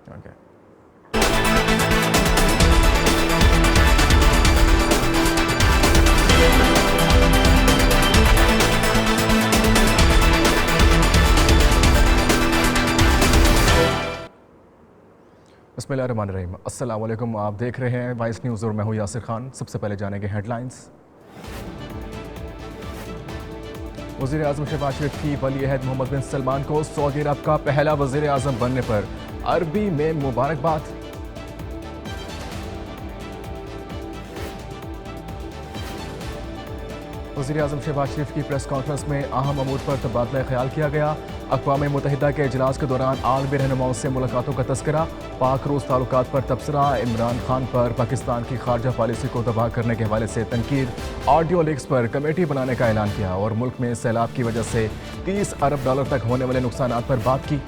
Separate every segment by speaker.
Speaker 1: Okay. बिस्मिल्लाहिर्रहमानिर्रहीम। अस्सलाम वालेकुम। आप देख रहे हैं वाइस न्यूज़ और मैं हूं यासिर खान। सबसे पहले जानेंगे हेडलाइंस। वज़ीर आज़म शहबाज शरीफ की वली अहद मोहम्मद बिन सलमान को सऊदी अरब का पहला वज़ीर आज़म बनने पर अरबी में मुबारकबाद। वज़ीर आज़म शहबाज शरीफ की प्रेस कॉन्फ्रेंस में अहम अमूर पर तबादला ख्याल किया गया। अक़वाम मुत्तहिदा के इजलास के दौरान आलमी रहनुमाओं से मुलाकातों का तस्करा। पाक रूस ताल्लुकात पर तबसरा। इमरान खान पर पाकिस्तान की खारजा पॉलिसी को तबाह करने के हवाले से तनकीद। ऑडियो लीक्स पर कमेटी बनाने का ऐलान किया और मुल्क में सैलाब की वजह से $30 अरब तक होने वाले नुकसान पर बात की।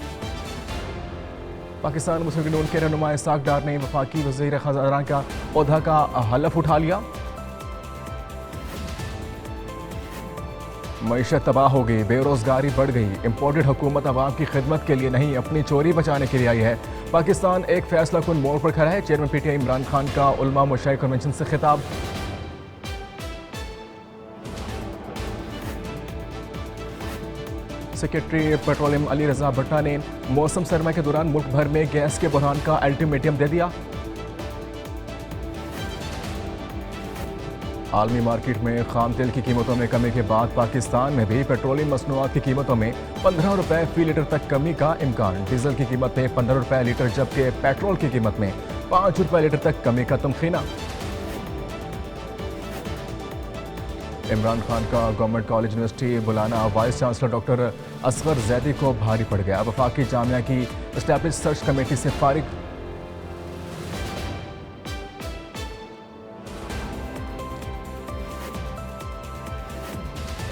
Speaker 1: पाकिस्तान मुस्लिम लीग के रहनुमा इसाक डार ने वफाकी वज़ीर ख़ज़ाना का ओहदा का हलफ उठा लिया। मईशत तबाह हो गई, बेरोजगारी बढ़ गई। इम्पोर्टेड हुकूमत अवाम की खिदमत के लिए नहीं, अपनी चोरी बचाने के लिए आई है। पाकिस्तान एक फैसला कुन मोड़ पर खड़ा है। चेयरमैन पीटीआई इमरान खान का उलमा मुशाई कन्वेंशन से खिताब। सेक्रेटरी पेट्रोलियम अली रजा भट्टा ने मौसम सरमा के दौरान मुल्क भर में गैस के बहरान का अल्टीमेटम दे दिया। आलमी मार्केट में खाम तेल की कीमतों में कमी के बाद पाकिस्तान में भी पेट्रोलियम मसनूआत की कीमतों में ₹15 फी लीटर तक कमी का इम्कान। डीजल की कीमत में ₹15 लीटर जबकि पेट्रोल की कीमत में ₹5 लीटर तक कमी का तमखीना। इमरान खान का गवर्नमेंट कॉलेज यूनिवर्सिटी बुलाना vice chancellor doctor Asghar Zaidi को भारी पड़ गया। वफाकी जामिया की एस्टैब्लिश सर्च कमेटी से फारिग।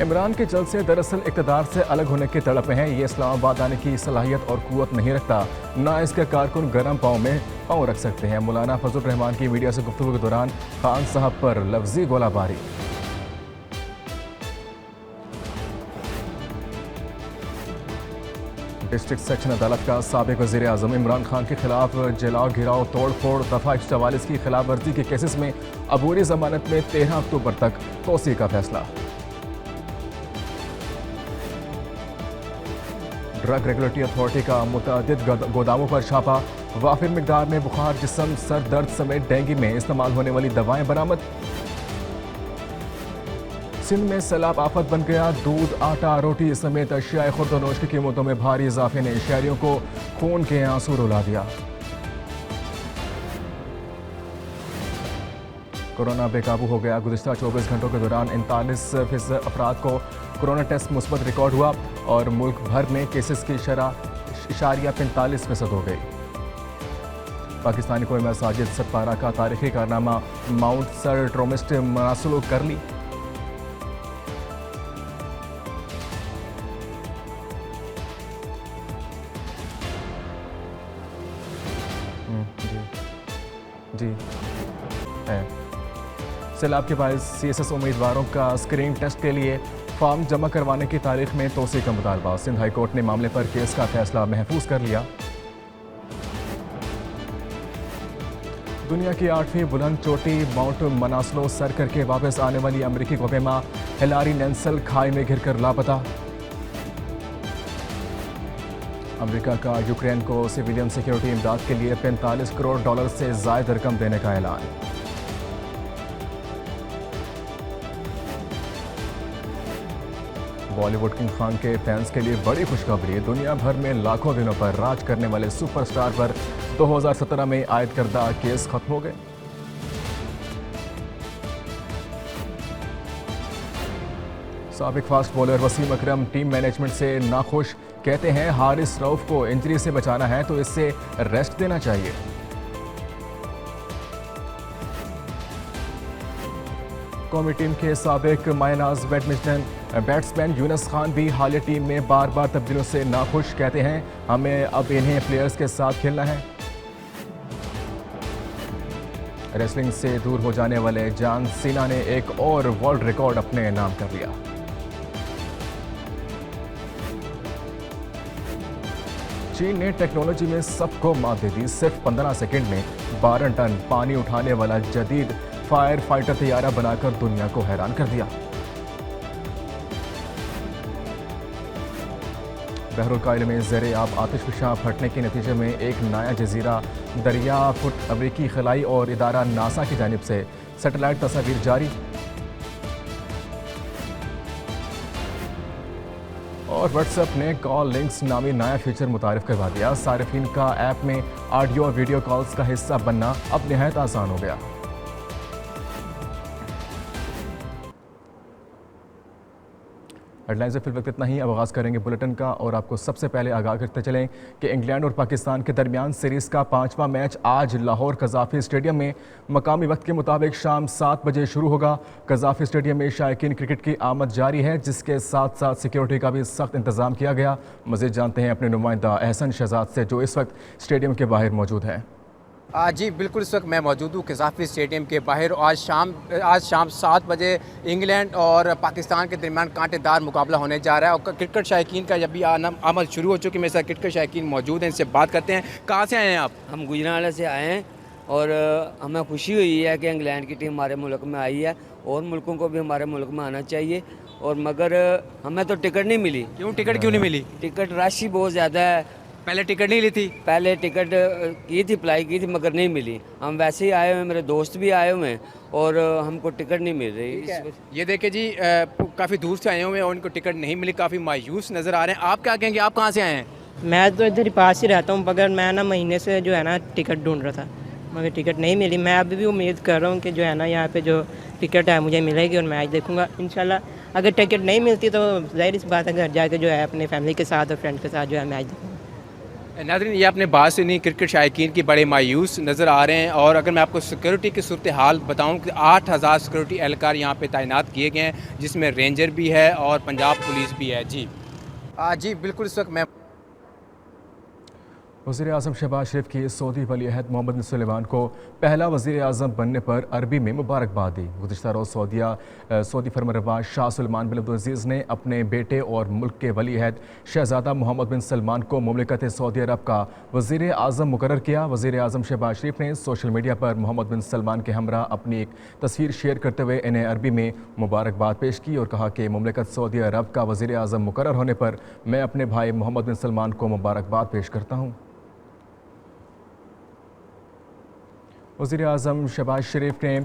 Speaker 1: इमरान के जल्द से दरअसल इक़्तिदार से अलग होने की तड़प में है। ये इस्लामाबाद आने की सलाहियत और क़ुव्वत नहीं रखता, ना इसके कारकुन गर्म पाँव में पाँव रख सकते हैं। मौलाना फजल रहमान की मीडिया से गुफ्तगू के दौरान खान साहब पर लफ्जी गोलाबारी। डिस्ट्रिक्ट सेक्शन अदालत का साबिक वज़ीर आज़म इमरान खान के खिलाफ जलाओ घिराव तोड़ फोड़ दफ़ा 144 की खिलाफ वर्जी के केसेस में अबूरी जमानत में 13 अक्टूबर तक तोसी का फैसला। ड्रग रेगुलेटरी अथॉरिटी का मुतअद्दिद गोदामों पर छापा। वाफिर मिकदार में बुखार, जिस्म, सर दर्द समेत डेंगू में इस्तेमाल होने वाली दवाएं बरामद। सिंध में सैलाब आफत बन गया। दूध, आटा, रोटी समेत अशियाए खुर्दनोश की कीमतों में भारी इजाफे ने शहरियों को खून के आंसू रुला दिया। कोरोना बेकाबू हो गया। गुज़िश्ता 24 घंटों के दौरान 39% अफराद को कोरोना टेस्ट मुस्बत रिकॉर्ड हुआ और मुल्क भर में केसेस की शरह 45% हो गई। पाकिस्तानी कोई मसाजिद सतपारा का तारीखी कारनामा माउंट सर ट्रोमिस्ट मनासुल कर ली। जी है। सैलाब के बाद CSS उम्मीदवारों का स्क्रीन टेस्ट के लिए फॉर्म जमा करवाने की तारीख में तोसी का मुतालबा। सिंध हाई कोर्ट ने मामले पर केस का फैसला महफूज कर लिया। दुनिया की 8वीं बुलंद चोटी माउंट मनासलो सर करके वापस आने वाली अमेरिकी मुहिमा हिलारी नेंसल खाई में घिरकर लापता। अमेरिका का यूक्रेन को सिविलियन सिक्योरिटी इमदाद के लिए $45 करोड़ से ज़ायद रकम देने का ऐलान। बॉलीवुड किंग खान के फैंस के लिए बड़ी खुशखबरी। दुनिया भर में लाखों दिनों पर राज करने वाले सुपरस्टार पर 2017 में आयद करदा केस खत्म हो गए। साबिक फास्ट बॉलर वसीम अकरम टीम मैनेजमेंट से नाखुश। कहते हैं हारिस रऊफ को इंजरी से बचाना है तो इससे रेस्ट देना चाहिए। कौमी टीम के साबिक मायनाज बैट्समैन यूनुस खान भी हालिया टीम में बार बार तब्दीलियों से नाखुश। कहते हैं हमें अब इन्हें प्लेयर्स के साथ खेलना है। रेसलिंग से दूर हो जाने वाले जॉन सीना ने एक और वर्ल्ड रिकॉर्ड अपने नाम कर लिया। चीन ने टेक्नोलॉजी में सबको मात दे दी। सिर्फ 15 सेकंड में 12 टन पानी उठाने वाला जदीद फायर फाइटर तैयारा बनाकर दुनिया को हैरान कर दिया। बहरुल कायल में ज़ेरे आब आतिशफशां फटने के नतीजे में एक नया जजीरा दरिया फुट अमरीकी खलाई और इदारा नासा की जानिब से सैटेलाइट तस्वीर जारी। और व्हाट्सएप ने कॉल लिंक्स नामी नया फीचर मुतारिफ करवा दिया। सारिफिन का ऐप में ऑडियो और वीडियो कॉल्स का हिस्सा बनना अब निहायत आसान हो गया। हेडलाइन से फिल वक्त इतना ही। अब आगाज़ करेंगे बुलेटिन का और आपको सबसे पहले आगाह करते चलें कि इंग्लैंड और पाकिस्तान के दरमियान सीरीज़ का 5वां मैच आज लाहौर कज़ाफ़ी स्टेडियम में मकामी वक्त के मुताबिक शाम 7 बजे शुरू होगा। कज़ाफ़ी स्टेडियम में शायकीन क्रिकेट की आमद जारी है, जिसके साथ साथ सिक्योरिटी का भी सख्त इंतजाम किया गया। मज़ीद जानते हैं अपने नुमाइंदा एहसन शहजाद से, जो इस वक्त स्टेडियम के बाहर मौजूद हैं।
Speaker 2: जी बिल्कुल, इस वक्त मैं मौजूद हूँ कज़ाफ़ी स्टेडियम के बाहर। आज शाम 7 बजे इंग्लैंड और पाकिस्तान के दरमियान कांटेदार मुकाबला होने जा रहा है और क्रिकेट शायकीन का जब भी आमद शुरू हो चुकी है। मेरे साथ क्रिकेट शायकीन मौजूद हैं, इनसे बात करते हैं। कहाँ से आए हैं आप?
Speaker 3: हम गुजरांवाला से आए हैं और हमें खुशी हुई है कि इंग्लैंड की टीम हमारे मुल्क में आई है और मुल्कों को भी हमारे मुल्क में आना चाहिए। और मगर हमें तो टिकट नहीं मिली।
Speaker 2: टिकट क्यों नहीं मिली?
Speaker 3: टिकट रश ही बहुत ज़्यादा है।
Speaker 2: पहले टिकट नहीं ली थी?
Speaker 3: पहले टिकट की थी, अप्लाई की थी, मगर नहीं मिली। हम वैसे ही आए हुए हैं, मेरे दोस्त भी आए हुए हैं और हमको टिकट नहीं मिल रही।
Speaker 2: ये देखे जी, काफ़ी दूर से आए हुए हैं और उनको टिकट नहीं मिली, काफ़ी मायूस नज़र आ रहे हैं। आप क्या कहेंगे, आप कहाँ से आए हैं?
Speaker 4: मैं तो इधर ही पास ही रहता हूँ, मगर मैं ना महीने से जो है ना टिकट ढूंढ रहा था, मगर टिकट नहीं मिली। मैं अभी भी उम्मीद कर रहा हूँ कि जो है ना यहाँ पे जो टिकट है मुझे मिलेगी और मैच देखूँगा इंशाल्लाह। अगर टिकट नहीं मिलती तो ज़ाहिर सी बात है घर जाके जो है अपने फैमिली के साथ और फ्रेंड के साथ जो है मैच देखूँगा।
Speaker 2: नाज़रीन, ये आपने बात सुनी, क्रिकेट शायकीन की बड़े मायूस नज़र आ रहे हैं। और अगर मैं आपको सिक्योरिटी की सूरत हाल बताऊँ कि 8000 सिक्योरिटी एहलकार यहाँ पे तैनात किए गए हैं, जिसमें रेंजर भी है और पंजाब पुलिस भी है। जी बिल्कुल, इस वक्त मैं
Speaker 1: वज़ीर आज़म शहबाज शरीफ की सऊदी वली अहद मोहम्मद बिन सलमान को पहला वज़ीर आज़म बनने पर अरबी में मुबारकबाद दी। गुज़िश्ता रोज़ सऊदी फरमानरवा शाह सलमान बिन अब्दुल ने अपने बेटे और मुल्क के वली अहद शहज़ादा मोहम्मद बिन सलमान को मुमलिकत सऊदी अरब का वज़ीर आज़म मुकर्रर किया। वज़ीर आज़म शहबाज शरीफ ने सोशल मीडिया पर मोहम्मद बिन सलमान के हमरा अपनी एक तस्वीर शेयर करते हुए इन्हें अरबी में मुबारकबाद पेश की और कहा कि मुमलिकत सऊदी अरब का वज़ीर आज़म मुकर्रर होने पर मैं अपने भाई मोहम्मद बिन सलमान को मुबारकबाद पेश करता हूँ। वज़ीर आज़म शहबाज शरीफ ने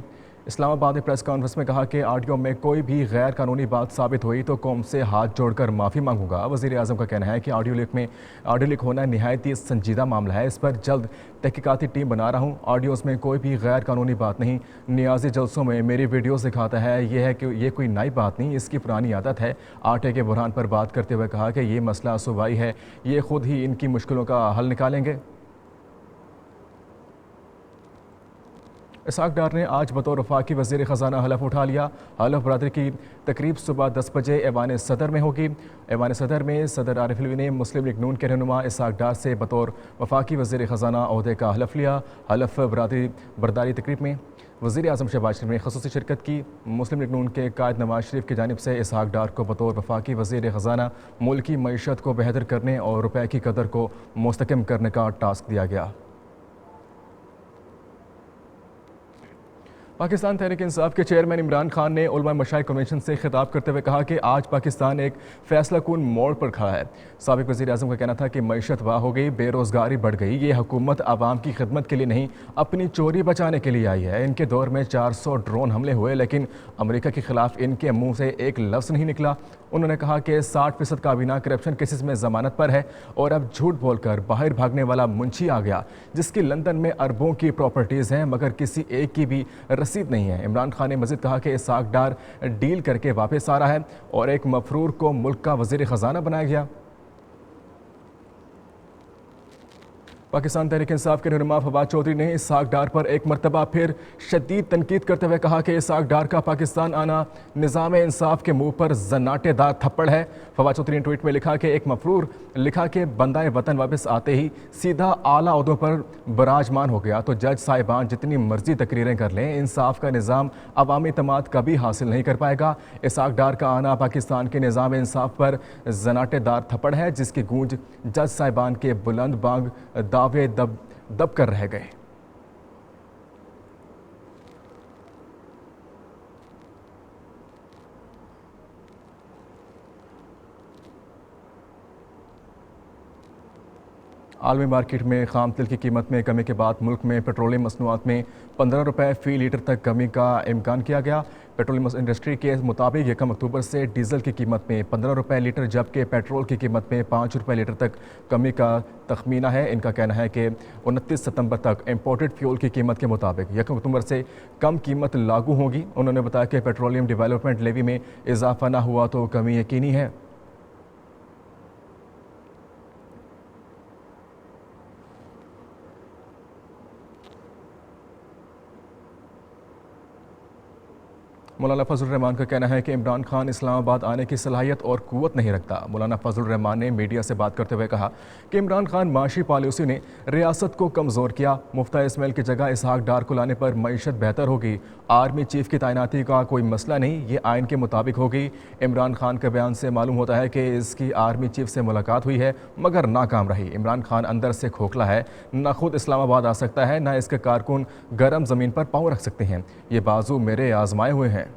Speaker 1: इस्लामाबाद में प्रेस कॉन्फ्रेंस में कहा कि ऑडियो में कोई भी गैर कानूनी बात साबित हुई तो कौम से हाथ जोड़कर माफ़ी मांगूंगा। वज़ीर आज़म का कहना है कि ऑडियो लीक होना नहायत ही संजीदा मामला है, इस पर जल्द तहकीकाती टीम बना रहा हूँ। ऑडियोज़ में कोई भी गैर कानूनी बात नहीं। नियाजी जलसों में मेरी वीडियोज़ दिखाता है, यह है कि ये कोई नई बात नहीं, इसकी पुरानी आदत है। आटे के बुरहान पर बात करते हुए कहा कि ये मसला सूबाई है, ये खुद ही इनकी मुश्किलों का हल निकालेंगे। इसाक डार ने आज बतौर वफाकी वज़ीर ख़जाना हलफ उठा लिया। हलफ बरदरी की तकरीब सुबह 10 बजे ऐवान सदर में होगी। ऐवान सदर में सदर आरिफ अलवी ने मुस्लिम लीग नून के रहनुमा इसाक डार से बतौर वफाकी वज़ीर ख़जाना ओहदे का हलफ लिया। हलफ बरदारी तकरीब में वज़ीर आज़म शहबाज शरीफ ने ख़ुसूसी शिरकत की। मुस्लिम लीग नून के कायद नवाज शरीफ की जानिब से इसाक डार को बतौर वफाकी वज़ीर ख़जाना मुल्क की मईशत को बेहतर करने और रुपये की कदर को मुस्तकम करने का टास्क दिया गया। पाकिस्तान तहरीक इंसाफ के चेयरमैन इमरान खान ने उलमा मशाइख कन्वेंशन से खिताब करते हुए कहा कि आज पाकिस्तान एक फैसला कुन मोड़ पर खड़ा है। साबिक़ वज़ीर आज़म का कहना था कि मईशत वाह हो गई, बेरोज़गारी बढ़ गई। ये हुकूमत आवाम की खिदमत के लिए नहीं, अपनी चोरी बचाने के लिए आई है। इनके दौर में 400 ड्रोन हमले हुए, लेकिन अमेरिका के खिलाफ इनके मुँह से एक लफ्ज़ नहीं निकला। उन्होंने कहा कि 60% काबीना करप्शन केसेस में ज़मानत पर है और अब झूठ बोलकर बाहर भागने वाला मुंशी आ गया, जिसकी लंदन में अरबों की प्रॉपर्टीज़ हैं मगर किसी एक की भी रसीद नहीं है। इमरान खान ने मज़ीद कहा कि इसाक डार डील करके वापस आ रहा है और एक मफरूर को मुल्क का वज़ीर ख़जाना बनाया गया। पाकिस्तान तहरीक इंसाफ के रहनुमा फवाद चौधरी ने इसहाक डार पर एक मरतबा फिर शदीद तनकीद करते हुए कहा कि इसहाक डार का पाकिस्तान आना निज़ाम इंसाफ के मुंह पर जन्नाटेदार थप्पड़ है। फवाद चौधरी ने ट्वीट में लिखा कि एक मफरूर लिखा कि बंदाए वतन वापस आते ही सीधा आला ओहदों पर बराजमान हो गया तो जज साहिबान जितनी मर्जी तकरीरें कर लें, इंसाफ का निज़ाम अवामी इत्मीनाद कभी हासिल नहीं कर पाएगा। इसहाक डार का आना पाकिस्तान के निज़ाम इंसाफ पर जन्नाटेदार थप्पड़ है जिसकी गूंज जज साहिबान के बुलंद बांग दावे दब कर रह गए। आलमी मार्केट में खाम तेल की कीमत में कमी के बाद मुल्क में पेट्रोलियम मसनूआत में 15 रुपये फ़ी लीटर तक कमी का इम्कान किया गया। पेट्रोलियम इंडस्ट्री के मुताबिक 1 अक्टूबर से डीजल की कीमत में 15 रुपये लीटर जबकि पेट्रोल की कीमत में 5 रुपये लीटर तक कमी का तखमीना है। इनका कहना है कि 29 सितंबर तक इम्पोर्टेड फ्यूल की कीमत के मुताबिक 1 अक्टूबर से कम कीमत लागू होगी। उन्होंने बताया कि पेट्रोलियम डेवलपमेंट लेवी में इजाफा न हुआ तो कमी यकीनी है। मौलाना फजल रहमान का कहना है कि इमरान खान इस्लामाबाद आने की सलाहियत और क़ुव्वत नहीं रखता। मौलाना फजल रहमान ने मीडिया से बात करते हुए कहा कि इमरान खान माशी पॉलिसी ने रियासत को कमज़ोर किया। मुफ्ता इस्माइल की जगह इसहाक डार को लाने पर मईशत बेहतर होगी। आर्मी चीफ की तैनाती का कोई मसला नहीं, ये आइन के मुताबिक होगी। इमरान खान के बयान से मालूम होता है कि इसकी आर्मी चीफ से मुलाकात हुई है मगर नाकाम रही। इमरान खान अंदर से खोखला है, न खुद इस्लामाबाद आ सकता है न इसके कारकुन गर्म ज़मीन पर पाँव रख सकते हैं। ये बाजू मेरे आजमाए हुए हैं।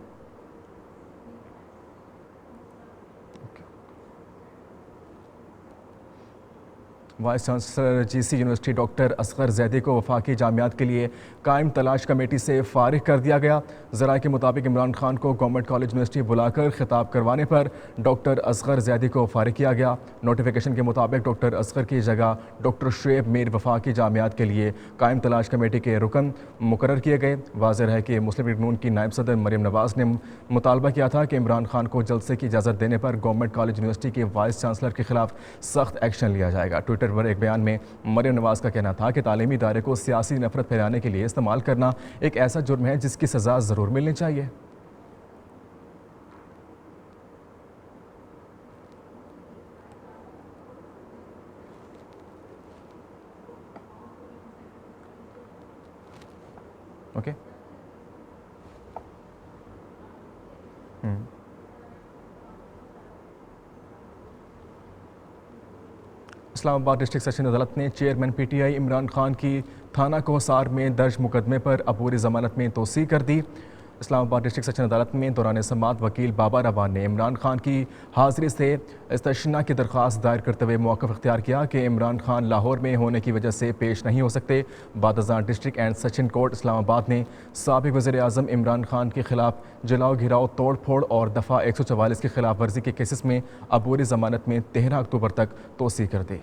Speaker 1: Vice chancellor GC university doctor Asghar Zaidi को वफाकी जामियात के लिए कायम तलाश कमेटी से फारिग कर दिया गया। ज़राए के मुताबिक इमरान खान को गवर्नमेंट कॉलेज यूनिवर्सिटी बुलाकर खिताब करवाने पर डॉक्टर असगर जैदी को फारिग किया गया। नोटिफिकेशन के मुताबिक डॉक्टर असगर की जगह डॉक्टर शुएब मीर वफाकी जामियात के लिए कायम तलाश कमेटी के रुकन मुकर्रर किए गए। वाज़ेह है कि मुस्लिम लीग नून की नायब सदर मरीम नवाज़ ने मुतालबा किया था कि इमरान खान को जलसे की इजाज़त देने पर गवर्नमेंट कॉलेज यूनिवर्सिटी के वाइस चांसलर के खिलाफ सख्त एक्शन लिया जाएगा। ट्विटर पर एक बयान में मरीम नवाज़ का कहना था कि तालीमी इदारे को सियासी नफरत फैलाने के लिए इस्तेमाल करना एक ऐसा जुर्म है जिसकी सज़ा ज़रूर मिलनी चाहिए। ओके इस्लामाबाद डिस्ट्रिक्ट सेशन अदालत ने चेयरमैन पीटीआई इमरान खान की थाना कोहसार में दर्ज मुकदमे पर अबूरी ज़मानत में तोसी कर दी। इस्लामाबाद डिस्ट्रिक्ट सेशन अदालत में दौरान समाअत वकील बाबा रवान ने इमरान खान की हाजिरी से इस्तशना की दरख्वास्त दायर करते हुए मौक़िफ़ इख्तियार किया कि इमरान खान लाहौर में होने की वजह से पेश नहीं हो सकते। बादशाह district and session court Islamabad ने साबिक़ वज़ीर आज़म इमरान खान के खिलाफ जलाओ घिराव तोड़ फोड़ और दफ़ा 144 की खिलाफ वर्जी के केसेस में अबूरी ज़मानत में 13 अक्टूबर तक तोसी कर दी।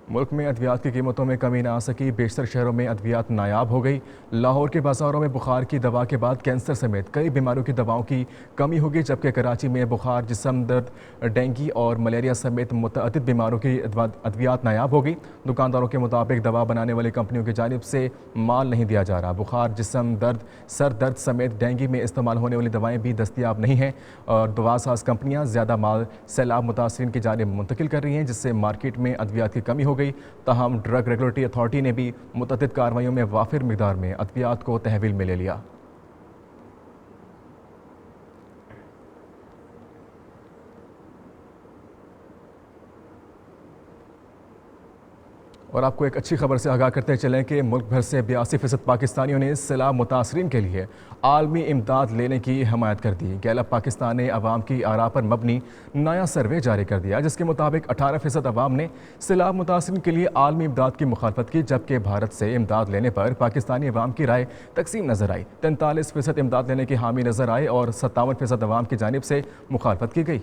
Speaker 1: मुल्क में अद्वियात की कीमतों में कमी न आ सकी, बेशतर शहरों में अद्वियात नायाब हो गई। लाहौर के बाज़ारों में बुखार की दवा के बाद कैंसर समेत कई बीमारियों की दवाओं की कमी होगी, जबकि कराची में बुखार, जिस्म दर्द, डेंगू और मलेरिया समेत मुतअद्दिद बीमारों की अद्वियात नायाब होगी। दुकानदारों के मुताबिक दवा बनाने वाली कंपनियों की जानिब से माल नहीं दिया जा रहा। बुखार, जिस्म दर्द, सर दर्द समेत डेंगू में इस्तेमाल होने वाली दवाएँ भी दस्तियाब नहीं हैं और दवासाज कंपनियाँ ज़्यादा माल सैलाब मुतासरीन की जानिब मुंतकिल कर रही हैं, जिससे मार्केट में अद्वियात की कमी हो गई। ताहम ड्रग रेगुलेटरी अथॉरिटी ने भी मुतअद्दिद कार्रवाइयों में वाफिर मिकदार में अद्वियात को तहवील में ले लिया। और आपको एक अच्छी खबर से आगाह करते चलें कि मुल्क भर से 82% पाकिस्तानियों ने सैलाब मुतासरीन के लिए आलमी इमदाद लेने की हमायत कर दी। गैलप पाकिस्तान ने अवाम की आरा पर मबनी नया सर्वे जारी कर दिया, जिसके मुताबिक 18% अवाम ने सैलाब मुतासरीन के लिए आलमी इमदाद की मुखालफत की, जबकि भारत से इमदाद लेने पर पाकिस्तानी अवाम की राय तकसीम नजर आई। 43% इमदाद लेने की हामी नजर आए और 57% अवाम की जानिब से मुखालफत की गई।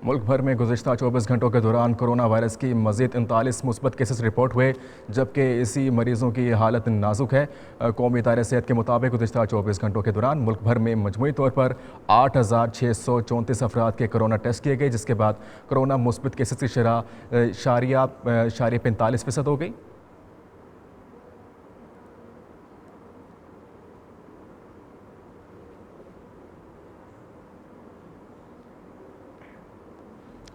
Speaker 1: मुल्क भर में गुज़िश्ता 24 घंटों के दौरान कोरोना वायरस की मज़ीद 39 मुस्बत केसेस रिपोर्ट हुए, जबकि इसी मरीज़ों की हालत नाजुक है। कौमी इदारे सेहत के मुताबिक गुज़िश्ता 24 घंटों के दौरान मुल्क भर में मजमूई तौर पर 8,634 अफराद के कोरोना टेस्ट किए गए, जिसके बाद कोरोना मुस्बत केसेस की शरह 45% हो गई।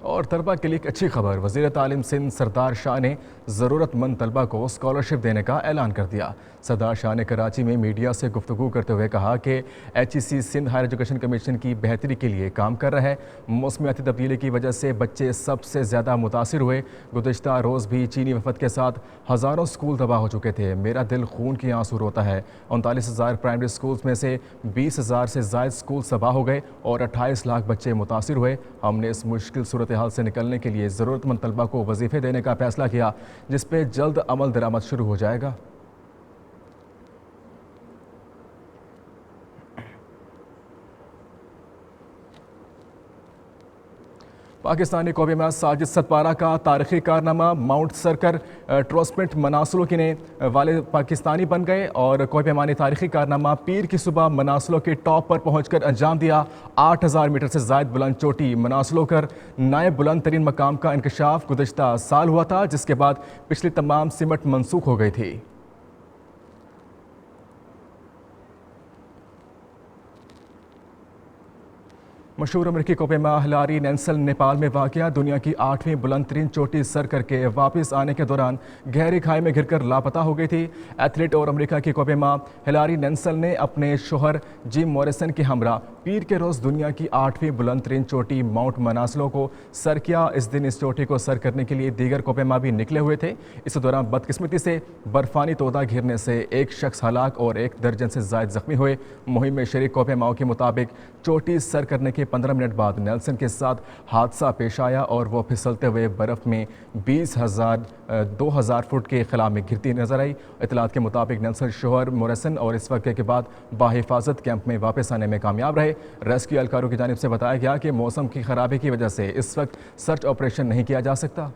Speaker 1: और तलबा के लिए एक अच्छी खबर, वज़ीर तालीम सिंध सरदार शाह ने ज़रूरतमंद तलबा को स्कॉलरशिप देने का ऐलान कर दिया। सरदार शाह ने कराची में मीडिया से गुफ्तगू करते हुए कहा कि HEC Sindh higher education commission की बेहतरी के लिए काम कर रहा है। मौसमियाती तब्दीली की वजह से बच्चे सबसे ज़्यादा मुतासिर हुए। गुज़िश्ता रोज़ भी चीनी वफद के साथ हज़ारों स्कूल तबाह हो चुके थे। मेरा दिल खून की आंसू रोता है। 39,000 प्राइमरी स्कूल्स में से 20,000 से ज़ायद स्कूल तबाह हो गए और 28 लाख बच्चे मुतासिर हुए। हमने इस मुश्किल सूरत हाल से निकलने के लिए ज़रूरतमंद तलबा को वजीफ़े देने का फैसला किया, जिस पे जल्द अमल दरामद शुरू हो जाएगा। पाकिस्तानी कौमेमा साजिद सतपारा का तारीखी कारनामा माउंट सरकर ट्रोस्पेंट मनासलों के वाले पाकिस्तानी बन गए और कौमेमा ने तारीखी कारनामा पीर की सुबह मनासलों के टॉप पर पहुंचकर अंजाम दिया। 8,000 मीटर से ज़ायद बुलंद चोटी मनासलों कर नए बुलंद तरीन मकाम का इंकशाफ गुज़िश्ता साल हुआ था, जिसके बाद पिछली तमाम सिमट मनसूख हो गई थी। मशहूर अमरीकी कोपेमा हिलारी नेल्सन नेपाल में वाक़या दुनिया की 8वीं बुलंद तरीन चोटी सर करके वापस आने के दौरान गहरी खाई में गिरकर लापता हो गई थी। एथलीट और अमेरिका की कोपेमा हिलारी नेल्सन ने अपने शोहर जिम मॉरिसन के हमरा पीर के रोज़ दुनिया की 8वीं बुलंद तरीन चोटी माउंट मनासलो को सर किया। इस दिन इस चोटी को सर करने के लिए दीगर कोपेमा भी निकले हुए थे। इस दौरान बदकिस्मती से बर्फानी तोदा घिरने से एक शख्स हलाक और 1 दर्जन से ज़ायद जख्मी हुए। मुहिम में शरीक कोपेमाओं के मुताबिक चोटी सर करने के 15 मिनट बाद नेल्सन के साथ हादसा पेश आया और वो फिसलते हुए बर्फ में 2,000 फुट के खिला में गिरती नजर आई। इतलात के मुताबिक नेल्सन शोहर मोरसन और इस वक्त के बाद बाहिफाजत कैंप में वापस आने में कामयाब रहे। रेस्क्यू एहलकारों की जानिब से बताया गया कि मौसम की खराबी की वजह से इस वक्त सर्च ऑपरेशन नहीं किया जा सकता।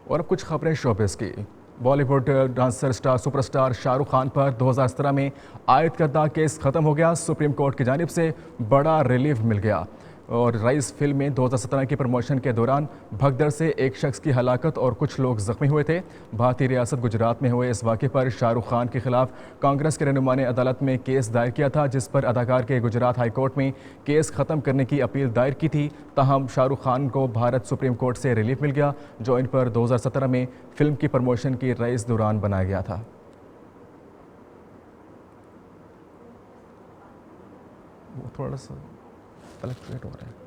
Speaker 1: और अब कुछ खबरें शोबिज़ की। Bollywood dancer star superstar Shahrukh Khan पर 2017 में आयद करदा केस ख़त्म हो गया। सुप्रीम कोर्ट की जानिब से बड़ा रिलीफ मिल गया और राइज फिल्म में 2017 की प्रमोशन के दौरान भगदड़ से एक शख्स की हलाकत और कुछ लोग जख्मी हुए थे। भारतीय रियासत गुजरात में हुए इस वाक़े पर शाहरुख खान के खिलाफ कांग्रेस के रहनुमा ने अदालत में केस दायर किया था, जिस पर अदाकार के गुजरात हाई कोर्ट में केस ख़त्म करने की अपील दायर की थी। ताहम शाहरुख खान को भारत सुप्रीम कोर्ट से रिलीफ मिल गया, जो इन पर 2017 में फिल्म की प्रमोशन की राइज दौरान बनाया गया था। वो थोड़ा सा फ्लक्चुएट हो रहा है।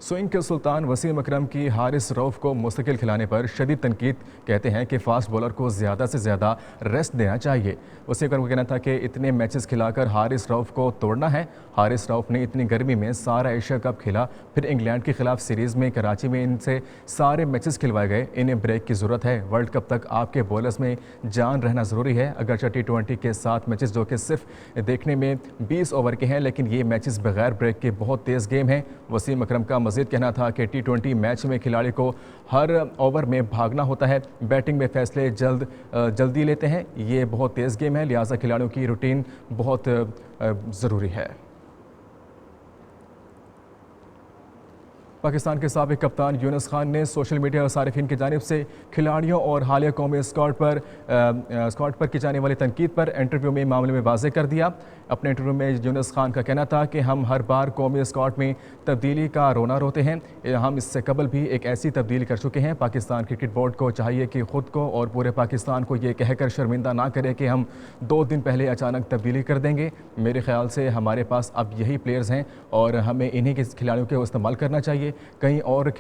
Speaker 1: स्विंग के सुल्तान वसीम अकरम की हारिस रऊफ को मुस्तकिल खिलाने पर शदीद तनकीद। कहते हैं कि फास्ट बॉलर को ज़्यादा से ज़्यादा रेस्ट देना चाहिए। वसीम अकरम का कहना था कि इतने मैचेस खिलाकर हारिस रऊफ को तोड़ना है। हारिस रऊफ ने इतनी गर्मी में सारा एशिया कप खेला, फिर इंग्लैंड के खिलाफ सीरीज़ में कराची में इनसे सारे मैचेस खिलवाए गए। इन्हें ब्रेक की ज़रूरत है। वर्ल्ड कप तक आपके बॉलर्स में जान रहना ज़रूरी है। अगरचे T20 के 7 मैचेस जो कि सिर्फ देखने में 20 ओवर के हैं, लेकिन ये मैचेस बगैर ब्रेक के बहुत तेज़ गेम हैं। वसीम अकरम का मज़ीद कहना था कि T20 मैच में खिलाड़ी को हर ओवर में भागना होता है। बैटिंग में फैसले जल्दी लेते हैं। ये बहुत तेज़ गेम है, लिहाजा खिलाड़ियों की रूटीन बहुत ज़रूरी है। पाकिस्तान के साबिक कप्तान यूनुस खान ने सोशल मीडिया और सारिफिन की जानिब से खिलाड़ियों और हालिया कौमी स्क्वाड पर की जाने वाली तनकीद पर इंटरव्यू में मामले में वाज़ेह कर दिया। अपने इंटरव्यू में यूनुस खान का कहना था कि हम हर बार कौमी स्क्वाड में तब्दीली का रोना रोते हैं। हम इससे कबल भी एक ऐसी तब्दीली कर चुके हैं। पाकिस्तान क्रिकेट बोर्ड को चाहिए कि ख़ुद को और पूरे पाकिस्तान को ये कहकर शर्मिंदा ना करे कि हम 2 दिन पहले अचानक तब्दीली कर देंगे। मेरे ख्याल से हमारे पास अब यही प्लेयर्स हैं और हमें इन्हीं के खिलाड़ियों को इस्तेमाल करना चाहिए। कहीं और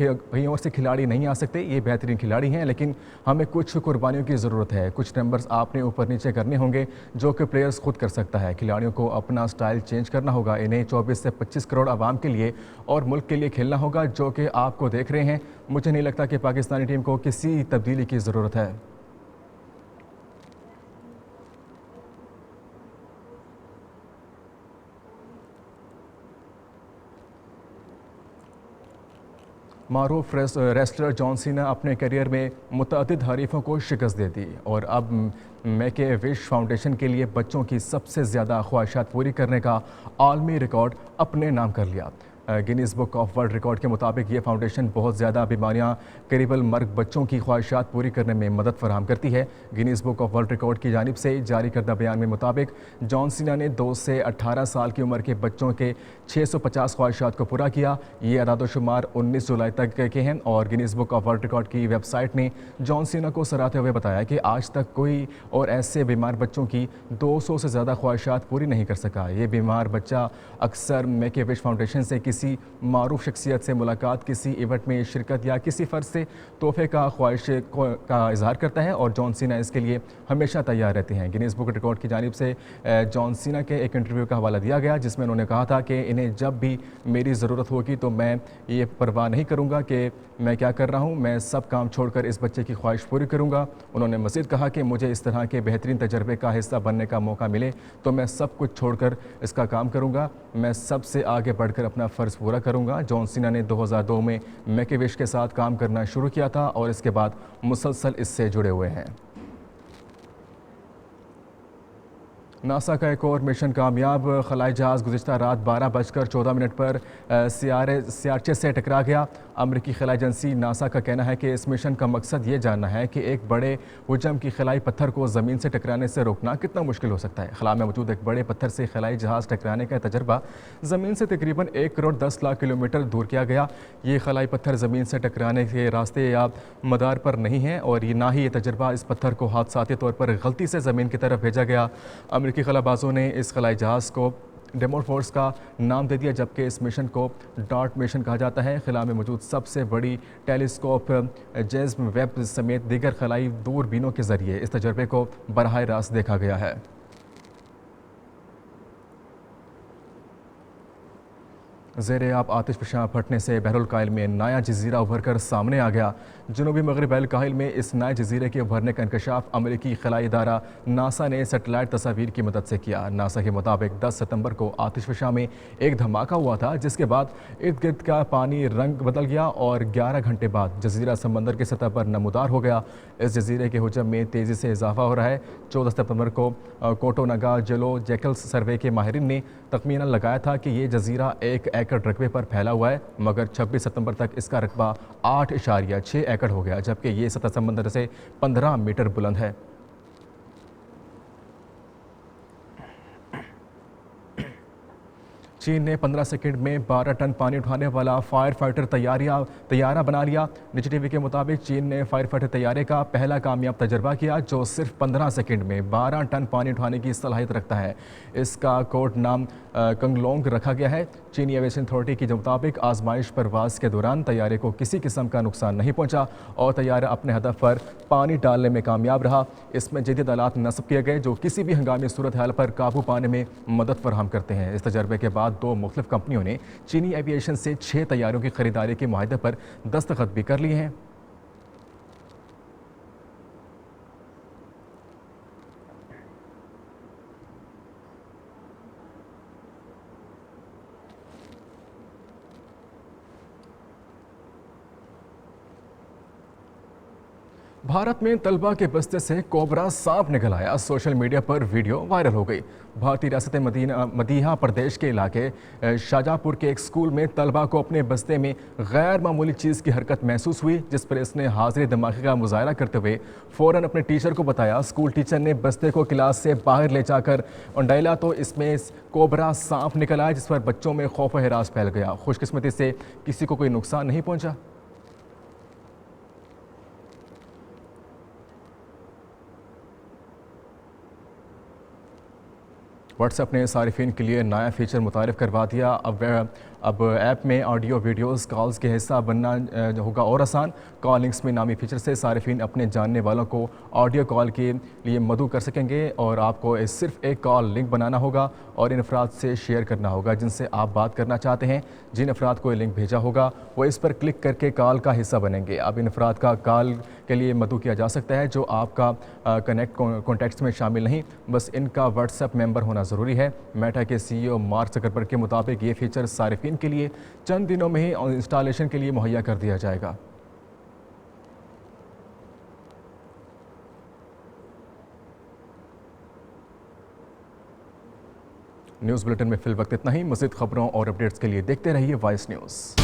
Speaker 1: से खिलाड़ी नहीं आ सकते। ये बेहतरीन खिलाड़ी हैं, लेकिन हमें कुछ कुर्बानियों की ज़रूरत है। कुछ नंबर्स आपने ऊपर नीचे करने होंगे जो कि प्लेयर्स खुद कर सकता है। खिलाड़ियों को अपना स्टाइल चेंज करना होगा। इन्हें 24 से 25 करोड़ आवाम के लिए और मुल्क के लिए खेलना होगा, जो कि आपको देख रहे हैं। मुझे नहीं लगता कि पाकिस्तानी टीम को किसी तब्दीली की ज़रूरत है। मारूफ रेसलर जॉन सीना अपने करियर में मुतअद्दिद हरीफों को शिकस्त दे दी और अब मेक ए विश फाउंडेशन के लिए बच्चों की सबसे ज़्यादा ख्वाहिशात पूरी करने का आलमी रिकॉर्ड अपने नाम कर लिया। Guinness book of world record के मुताबिक ये फाउंडेशन बहुत ज़्यादा बीमारियां करीबल मर्ग बच्चों की ख्वाहिशात पूरी करने में मदद फराहम करती है। Guinness book of world record की जानिब से जारी करदा बयान में मुताबिक जॉन सीना ने 2 से 18 साल की उम्र के बच्चों के 650 ख्वाहिशात को पूरा किया। ये अदादोशुमार 19 जुलाई तक के हैं और Guinness book of world record की वेबसाइट ने जॉन सीना को सराहते हुए बताया कि आज तक कोई और ऐसे बीमार बच्चों की 200 से ज़्यादा ख्वाहिशात पूरी नहीं कर सका। ये बीमार बच्चा अक्सर मेक ए विश फाउंडेशन से किसी मारूफ शख्सियत से मुलाकात, किसी इवेंट में शिरकत या किसी फ़र्ज से तोहफे का ख्वाहिश का इजहार करता है और जॉन सीना इसके लिए हमेशा तैयार रहते हैं। गिनीज़ बुक रिकॉर्ड की जानिब से जॉन सीना के एक इंटरव्यू का हवाला दिया गया जिसमें उन्होंने कहा था कि इन्हें जब भी मेरी ज़रूरत होगी तो मैं ये परवाह नहीं करूँगा कि मैं क्या कर रहा हूँ, मैं सब काम छोड़कर इस बच्चे की ख्वाहिश पूरी करूँगा। उन्होंने मज़ीद कहा कि मुझे इस तरह के बेहतरीन तजर्बे का हिस्सा बनने का मौका मिले तो मैं सब कुछ छोड़कर इसका काम करूँगा, मैं सबसे आगे बढ़कर अपना फ़र्ज़ पूरा करूँगा। जॉन सीना ने 2002 में मेक ए विश के साथ काम करना शुरू किया था और इसके बाद मुसलसल इससे जुड़े हुए हैं। नासा का एक और मिशन कामयाब। खलाई जहाज़ गुज़िश्ता रात 12:14 पर सियारचे से टकरा गया। अमरीकी खलाई एजेंसी नासा का कहना है कि इस मिशन का मकसद ये जानना है कि एक बड़े हुजम की खलाई पत्थर को ज़मीन से टकराने से रोकना कितना मुश्किल हो सकता है। खला में मौजूद एक बड़े पत्थर से खलाई जहाज़ टकराने का तजर्बा ज़मीन से तकरीबन 1 करोड़ 10 लाख किलोमीटर दूर किया गया। ये खलाई पत्थर ज़मीन से टकराने के रास्ते या मदार पर नहीं है और ये ना ही ये तजर्बा इस पत्थर को हादसाती तौर पर गलती से ज़मीन की तरफ भेजा गया। अमरीकी खलाबाजों ने इस खलाई जहाज़ को डेमोफोर्स का नाम दे दिया जबकि इस मिशन को डार्ट मिशन कहा जाता है। खला में मौजूद सबसे बड़ी टेलीस्कोप जेम्स वेब समेत दीगर खलाई दूरबीनों के ज़रिए इस तजर्बे को बराह रास्त देखा गया है। ज़ेरे आप आतिश फशां फटने से बहरुल काहिल में नया जजीरा उभर कर सामने आ गया। जनूबी मगरब अल काहिल में इस नए जजीरे के उभरने का इंकशाफ अमरीकी खलाई इदारा नासा ने सेटेलाइट तस्वीर की मदद से किया। नासा के मुताबिक 10 सितंबर को आतिश फशां में एक धमाका हुआ था जिसके बाद इर्द गिर्द का पानी रंग बदल गया और 11 घंटे बाद जजीरा समंदर की सतह पर नमूदार हो गया। इस जजीरे के हुजम में तेज़ी से इजाफा हो रहा है। 14 सितंबर को कोटोनगा जेलो जैकल्स सर्वे के माहिरीन ने तखमीना लगाया था कि ये जजीरा 1 एकड़ रकबे पर फैला हुआ है, मगर 26 सितंबर तक इसका रकबा 8.6 एकड़ हो गया जबकि ये सतह समंदर से 15 मीटर बुलंद है। चीन ने 15 सेकंड में 12 टन पानी उठाने वाला फायर फाइटर तैयारा बना लिया। निजी टीवी के मुताबिक चीन ने फायर फाइटर तैयारे का पहला कामयाब तजर्बा किया जो सिर्फ 15 सेकंड में 12 टन पानी उठाने की सलाहियत रखता है। इसका कोड नाम कंगलोंग रखा गया है। चीनी एविएशन अथॉरिटी के मुताबिक आजमाइश परवाज के दौरान तैयारे को किसी किस्म का नुकसान नहीं पहुंचा और तैयारा अपने हदफ पर पानी डालने में कामयाब रहा। इसमें जदीद आलात नस्ब किए गए जो किसी भी हंगामी सूरत हाल पर काबू पाने में मदद फराहम करते हैं। इस तजर्बे के बाद 2 मुख्तलिफ कंपनियों ने चीनी एविएशन से 6 तैयारों की खरीदारी के मुआहदे पर दस्तखत भी कर लिए हैं। भारत में तलबा के बस्ते से कोबरा सांप निकल आया। सोशल मीडिया पर वीडियो वायरल हो गई। भारतीय रियासत मध्य प्रदेश के इलाके शाहजहाँपुर के एक स्कूल में तलबा को अपने बस्ते में गैर मामूली चीज़ की हरकत महसूस हुई जिस पर इसने हाजिर दिमागी का मुजाहरा करते हुए फ़ौरन अपने टीचर को बताया। स्कूल टीचर ने बस्ते को क्लास से बाहर ले जाकर उंडेला तो इसमें कोबरा सांप निकल आया जिस पर बच्चों में खौफ व हिरास फैल गया। खुशकिस्मती से किसी को कोई नुकसान नहीं पहुँचा। व्हाट्सएप ने सारिफिन के लिए नया फीचर मुतारिफ करवा दिया। अब ऐप में ऑडियो वीडियोस कॉल्स के हिस्सा बनना होगा और आसान। कॉल लिंक्स में नामी फीचर से सारिफिन अपने जानने वालों को ऑडियो कॉल के लिए मदऊ कर सकेंगे और आपको सिर्फ एक कॉल लिंक बनाना होगा और इन अफराद से शेयर करना होगा जिनसे आप बात करना चाहते हैं। जिन अफराद को ये लिंक भेजा होगा वो इस पर क्लिक करके कॉल का हिस्सा बनेंगे। अब इन अफराद का कॉल के लिए मदऊ किया जा सकता है जो आपका कॉन्टैक्ट्स में शामिल नहीं, बस इनका व्हाट्सएप मेंबर होना ज़रूरी है। मेटा के CEO मार्क ज़करबर्ग के मुताबिक ये फीचर सारिफिन शाहीन के लिए चंद दिनों में ही इंस्टॉलेशन के लिए मुहैया कर दिया जाएगा। न्यूज़ बुलेटिन में फिल वक्त इतना ही। मज़ीद खबरों और अपडेट्स के लिए देखते रहिए वॉइस न्यूज़।